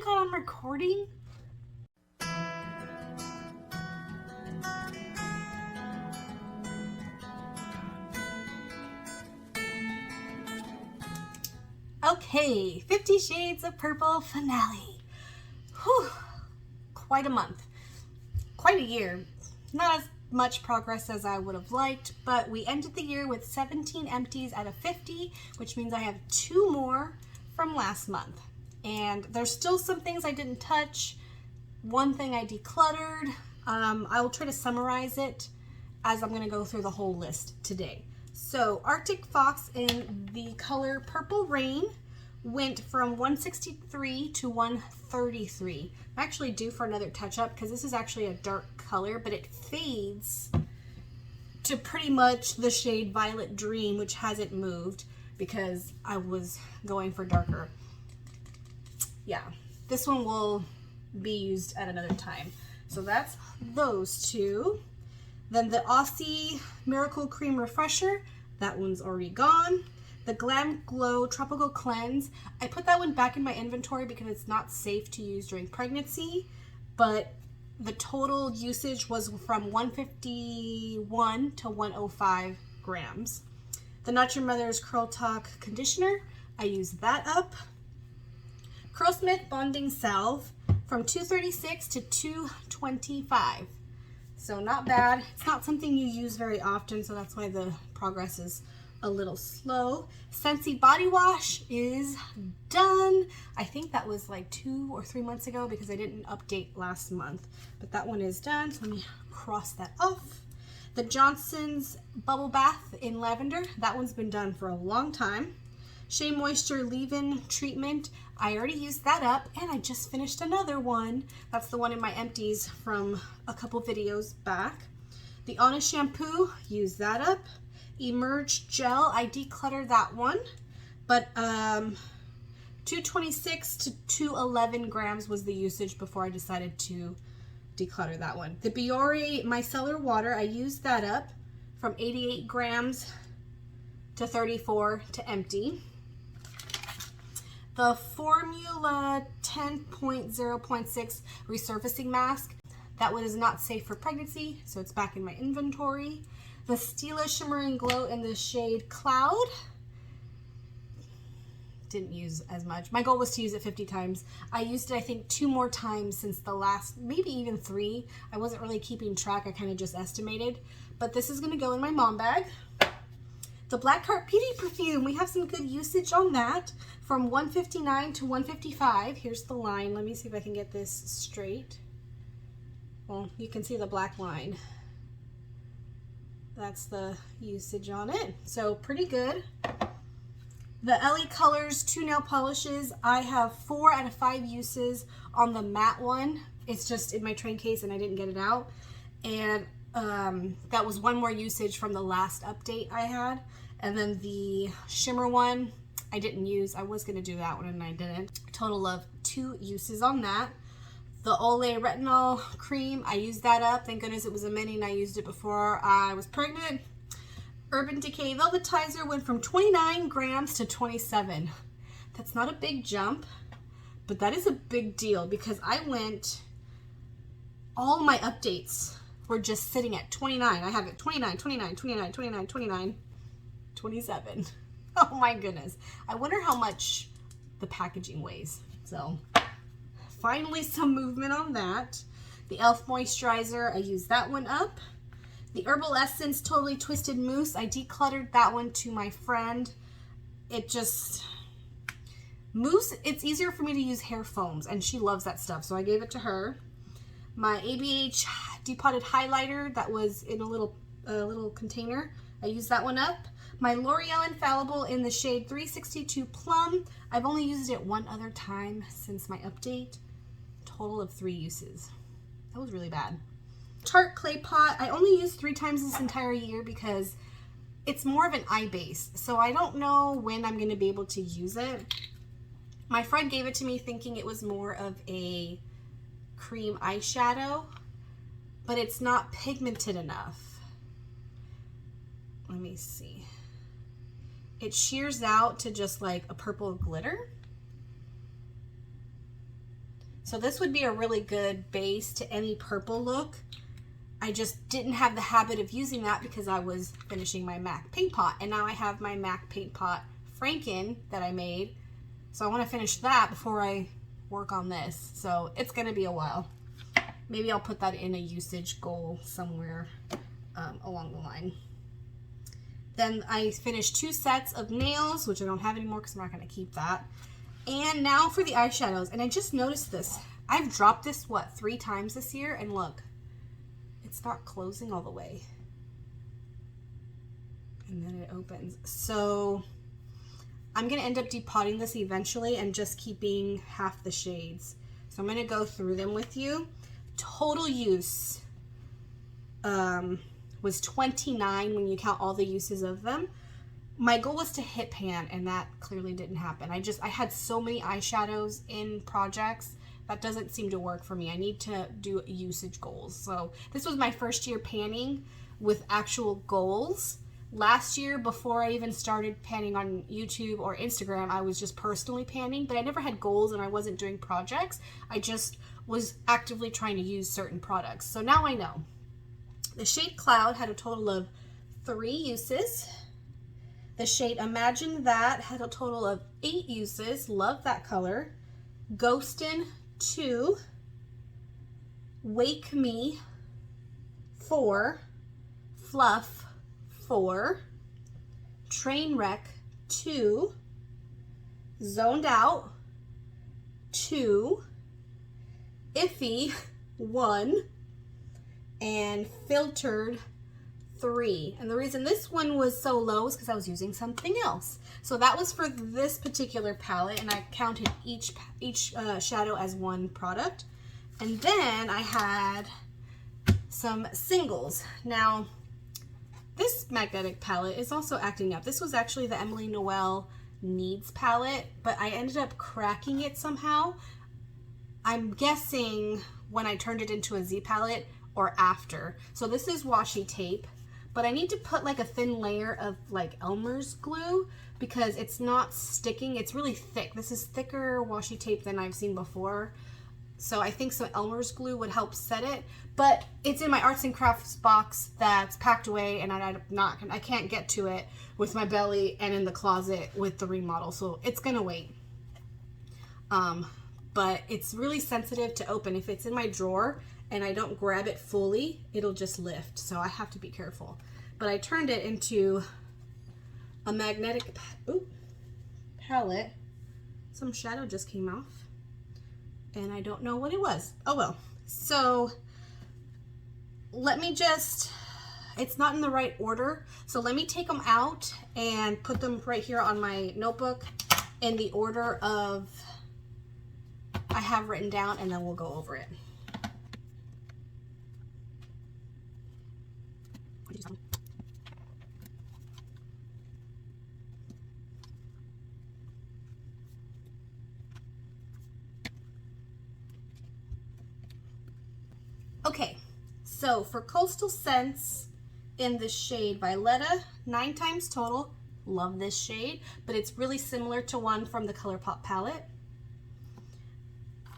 God, I'm recording. Okay, 50 Shades of Purple finale. Whew, quite a month, quite a year. Not as much progress as I would have liked, but we ended the year with 17 empties out of 50, which means I have 2 more from last month. And there's still some things I didn't touch. One thing I decluttered. I will try to summarize it as I'm going to go through the whole list today. So Arctic Fox in the color Purple Rain went from 163 to 133. I'm actually due for another touch up because this is actually a dark color, but it fades to pretty much the shade Violet Dream, which hasn't moved because I was going for darker. Yeah, this one will be used at another time. So that's those two. Then the Aussie Miracle Cream Refresher, that one's already gone. The Glam Glow Tropical Cleanse, I put that one back in my inventory because it's not safe to use during pregnancy, but the total usage was from 151 to 105 grams. The Not Your Mother's Curl Talk Conditioner, I used that up. Curlsmith Bonding Salve from 236 to 225. So not bad. It's not something you use very often, so that's why the progress is a little slow. Scentsy Body Wash is done. I think that was like 2 or 3 months ago because I didn't update last month. But that one is done, so let me cross that off. The Johnson's Bubble Bath in Lavender, that one's been done for a long time. Shea Moisture Leave-In Treatment, I already used that up, and I just finished another one. That's the one in my empties from a couple videos back. The Honest Shampoo, used that up. Emerge Gel, I decluttered that one, but 226 to 211 grams was the usage before I decided to declutter that one. The Biore Micellar Water, I used that up from 88 grams to 34 to empty. The Formula 10.0.6 Resurfacing Mask, that one is not safe for pregnancy, so it's back in my inventory. The Stila Shimmering Glow in the shade Cloud, didn't use as much. My goal was to use it 50 times. I used it, I think, 2 more times since the last, maybe even 3. I wasn't really keeping track, I kind of just estimated. But this is going to go in my mom bag. The Blackheart Beauty Perfume, we have some good usage on that. From 159 to 155. Here's the line. Let me see if I can get this straight. Well, you can see the black line. That's the usage on it. So pretty good. The LA Colors 2 nail polishes, I have 4 out of 5 uses on the matte one. It's just in my train case and I didn't get it out. And that was 1 more usage from the last update I had. And then the shimmer one, I didn't use. I was going to do that one and I didn't. Total of 2 uses on that. The Olay Retinol Cream, I used that up. Thank goodness it was a mini and I used it before I was pregnant. Urban Decay Velvetizer went from 29 grams to 27. That's not a big jump, but that is a big deal because I went, all my updates were just sitting at 29. I have it 29, 29, 29, 29, 29, 27. Oh my goodness. I wonder how much the packaging weighs. So finally some movement on that. The e.l.f. Moisturizer, I used that one up. The Herbal Essence Totally Twisted Mousse, I decluttered that one to my friend. It just, mousse, it's easier for me to use hair foams and she loves that stuff, so I gave it to her. My ABH Depotted Highlighter, that was in a little container, I used that one up. My L'Oreal Infallible in the shade 362 Plum, I've only used it 1 other time since my update. Total of 3 uses. That was really bad. Tarte Clay Pot, I only used 3 times this entire year because it's more of an eye base. So I don't know when I'm going to be able to use it. My friend gave it to me thinking it was more of a cream eyeshadow, but it's not pigmented enough. Let me see. It shears out to just like a purple glitter. So this would be a really good base to any purple look. I just didn't have the habit of using that because I was finishing my MAC paint pot. And now I have my MAC paint pot Franken that I made. So I want to finish that before I work on this. So it's going to be a while. Maybe I'll put that in a usage goal somewhere along the line. Then I finished 2 sets of nails, which I don't have anymore because I'm not going to keep that. And now for the eyeshadows. And I just noticed this. I've dropped this, what, 3 times this year? And look, it's not closing all the way. And then it opens. So I'm going to end up depotting this eventually and just keeping half the shades. So I'm going to go through them with you. Total use was 29 when you count all the uses of them. My goal was to hit pan, and that clearly didn't happen. I had so many eyeshadows in projects that doesn't seem to work for me. I need to do usage goals. So this was my first year panning with actual goals. Last year, before I even started panning on YouTube or Instagram, I was just personally panning, but I never had goals and I wasn't doing projects. I just was actively trying to use certain products. So now I know. The shade Cloud had a total of 3 uses. The shade Imagine That had a total of 8 uses. Love that color. Ghostin', 2. Wake Me, 4. Fluff, 4. Trainwreck, 2. Zoned Out, 2. Iffy, 1. And Filtered, 3. And the reason this one was so low is because I was using something else. So that was for this particular palette, and I counted each shadow as one product. And then I had some singles. Now, this magnetic palette is also acting up. This was actually the Emily Noel Needs palette, but I ended up cracking it somehow. I'm guessing when I turned it into a Z palette or after. So this is washi tape, but I need to put like a thin layer of like Elmer's glue because it's not sticking. It's really thick. This is thicker washi tape than I've seen before. So I think some Elmer's glue would help set it, but it's in my arts and crafts box that's packed away, and I can't get to it with my belly and in the closet with the remodel, so it's gonna wait. But it's really sensitive to open. If it's in my drawer and I don't grab it fully, it'll just lift, so I have to be careful. But I turned it into a magnetic palette. Some shadow just came off, and I don't know what it was. Oh well. So let me just, it's not in the right order, so let me take them out and put them right here on my notebook in the order of I have written down, and then we'll go over it. Okay, so for Coastal Scents in the shade Violetta, 9 times total. Love this shade, but it's really similar to one from the ColourPop palette.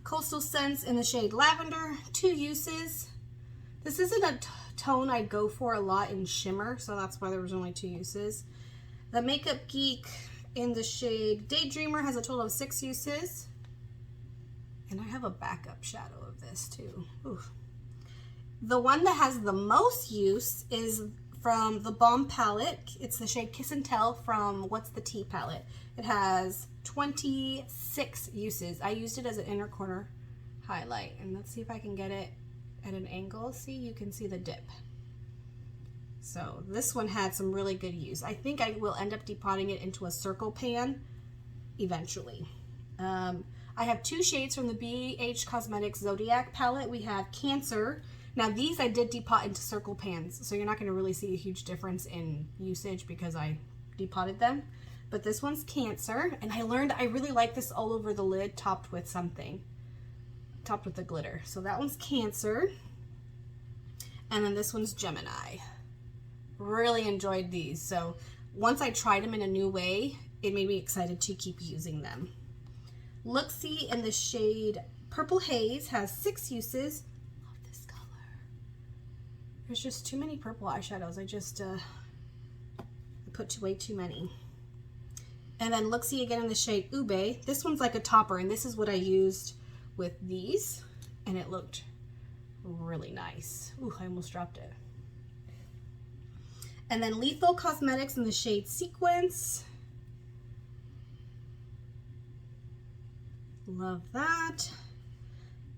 Coastal Scents in the shade Lavender, 2 uses. This isn't a tone I go for a lot in shimmer, so that's why there was only 2 uses. The Makeup Geek in the shade Daydreamer has a total of 6 uses. And I have a backup shadow of this too. Oof. The one that has the most use is from the Balm palette. It's the shade Kiss and Tell from What's the Tea palette. It has 26 uses. I used it as an inner corner highlight. And let's see if I can get it at an angle. See, you can see the dip. So this one had some really good use. I think I will end up depotting it into a circle pan eventually. I have 2 shades from the BH Cosmetics Zodiac palette. We have Cancer. Now these I did depot into circle pans, so you're not going to really see a huge difference in usage because I depotted them. But this one's Cancer, and I learned I really like this all over the lid topped with something. Topped with the glitter. So that one's Cancer. And then this one's Gemini. Really enjoyed these. So once I tried them in a new way, it made me excited to keep using them. Looksy in the shade Purple Haze has 6 uses. Love this color. There's just too many purple eyeshadows. I just put way too many. And then Luxie again in the shade Ube. This one's like a topper, and this is what I used with these, and it looked really nice. Ooh, I almost dropped it. And then Lethal Cosmetics in the shade Sequence. Love that.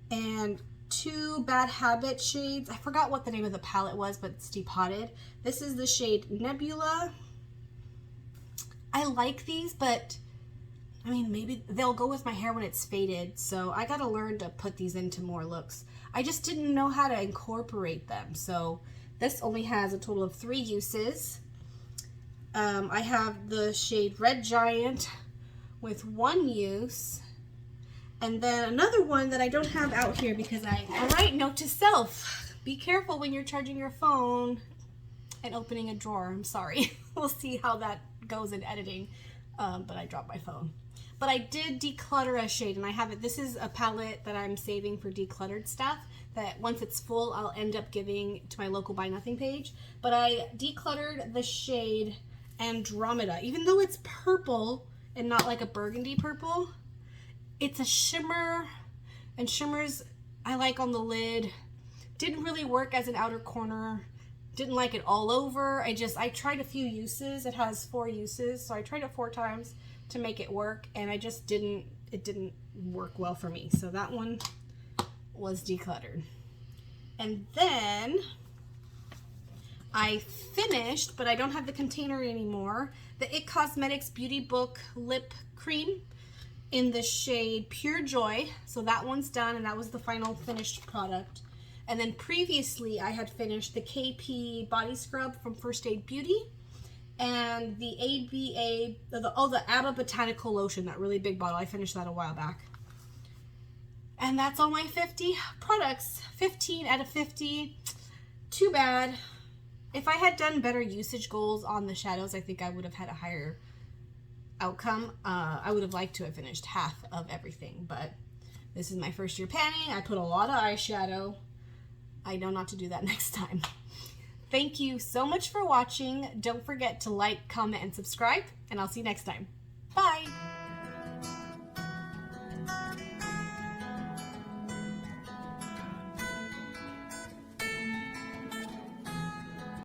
And 2 Bad Habit shades. I forgot what the name of the palette was, but it's depotted. This is the shade Nebula. I like these, but I mean, maybe they'll go with my hair when it's faded, so I gotta learn to put these into more looks. I just didn't know how to incorporate them, so this only has a total of 3 uses. I have the shade Red Giant with 1 use, and then another one that I don't have out here because alright, note to self, be careful when you're charging your phone and opening a drawer. I'm sorry. We'll see how that goes in editing, but I dropped my phone. But I did declutter a shade, and I have it. This is a palette that I'm saving for decluttered stuff that once it's full, I'll end up giving to my local Buy Nothing page. But I decluttered the shade Andromeda. Even though it's purple and not like a burgundy purple, it's a shimmer, and shimmers I like on the lid. Didn't really work as an outer corner. Didn't like it all over. I tried a few uses. It has 4 uses, so I tried it 4 times to make it work, and it didn't work well for me. So that one was decluttered. And then I finished, but I don't have the container anymore, the IT Cosmetics Beauty Book Lip Cream in the shade Pure Joy. So that one's done, and that was the final finished product. And then previously I had finished the KP Body Scrub from First Aid Beauty and the the ABBA Botanical Lotion, that really big bottle. I finished that a while back. And that's all my 50 products. 15 out of 50. Too bad. If I had done better usage goals on the shadows, I think I would have had a higher outcome. I would have liked to have finished half of everything, but this is my first year panning. I put a lot of eyeshadow. I know not to do that next time. Thank you so much for watching. Don't forget to like, comment, and subscribe, and I'll see you next time. Bye!